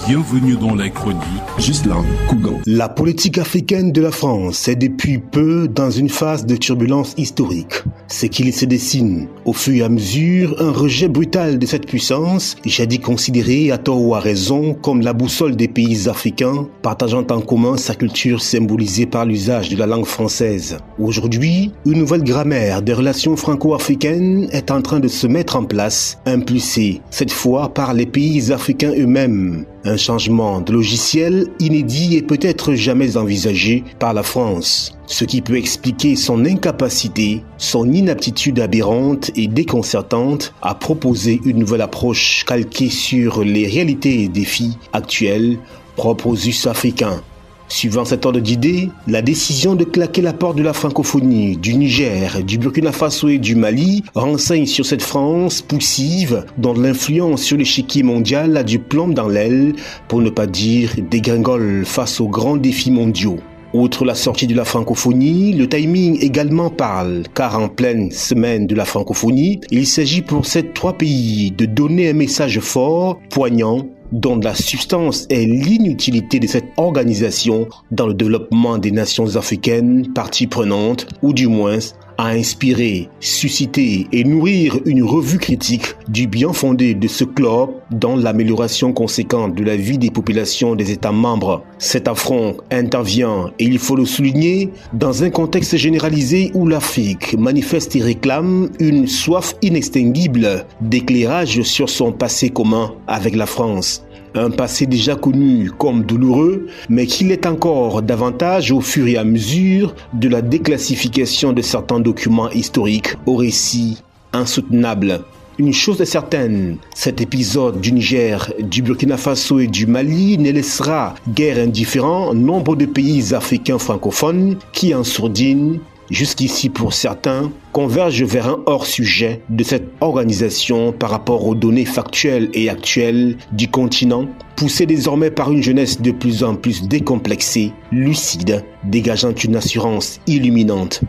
Bienvenue dans la chronique Ghislain Cougan. La politique africaine de la France est depuis peu dans une phase de turbulence historique. C'est qu'il se dessine au fur et à mesure un rejet brutal de cette puissance, jadis considérée à tort ou à raison comme la boussole des pays africains, partageant en commun sa culture symbolisée par l'usage de la langue française. Aujourd'hui, une nouvelle grammaire des relations franco-africaines est en train de se mettre en place, impulsée cette fois par les pays africains eux-mêmes. Un changement de logiciel inédit et peut-être jamais envisagé par la France, ce qui peut expliquer son incapacité, son inaptitude aberrante et déconcertante à proposer une nouvelle approche calquée sur les réalités et défis actuels propres aux us africains. Suivant cet ordre d'idées, la décision de claquer la porte de la francophonie du Niger, du Burkina Faso et du Mali renseigne sur cette France poussive dont l'influence sur l'échiquier mondial a du plomb dans l'aile, pour ne pas dire dégringole face aux grands défis mondiaux. Outre la sortie de la francophonie, le timing également parle, car en pleine semaine de la francophonie, il s'agit pour ces trois pays de donner un message fort, poignant, dont la substance est l'inutilité de cette organisation dans le développement des nations africaines parties prenantes, ou du moins à inspirer, susciter et nourrir une revue critique du bien fondé de ce club dans l'amélioration conséquente de la vie des populations des États membres. Cet affront intervient, et il faut le souligner, dans un contexte généralisé où l'Afrique manifeste et réclame une soif inextinguible d'éclairage sur son passé commun avec la France. Un passé déjà connu comme douloureux, mais qui l'est encore davantage au fur et à mesure de la déclassification de certains documents historiques au récit insoutenable. Une chose est certaine, cet épisode du Niger, du Burkina Faso et du Mali ne laissera guère indifférent nombre de pays africains francophones qui, en sourdine, jusqu'ici pour certains, convergent vers un hors-sujet de cette organisation par rapport aux données factuelles et actuelles du continent, poussé désormais par une jeunesse de plus en plus décomplexée, lucide, dégageant une assurance illuminante.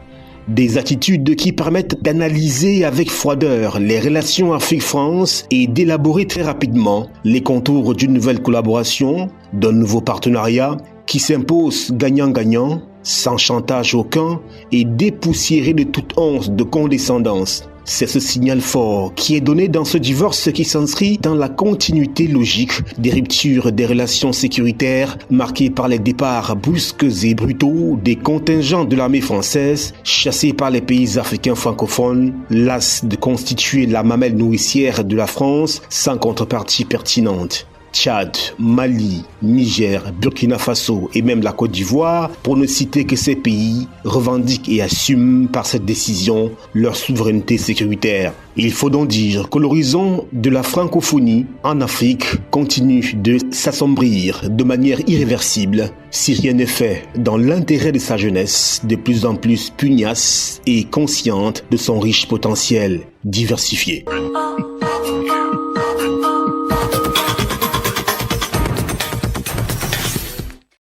Des attitudes qui permettent d'analyser avec froideur les relations Afrique-France et d'élaborer très rapidement les contours d'une nouvelle collaboration, d'un nouveau partenariat qui s'impose gagnant-gagnant, sans chantage aucun et dépoussiéré de toute once de condescendance. C'est ce signal fort qui est donné dans ce divorce qui s'inscrit dans la continuité logique des ruptures des relations sécuritaires marquées par les départs brusques et brutaux des contingents de l'armée française chassés par les pays africains francophones, las de constituer la mamelle nourricière de la France sans contrepartie pertinente. Tchad, Mali, Niger, Burkina Faso et même la Côte d'Ivoire, pour ne citer que ces pays, revendiquent et assument par cette décision leur souveraineté sécuritaire. Il faut donc dire que l'horizon de la francophonie en Afrique continue de s'assombrir de manière irréversible si rien n'est fait dans l'intérêt de sa jeunesse de plus en plus pugnace et consciente de son riche potentiel diversifié.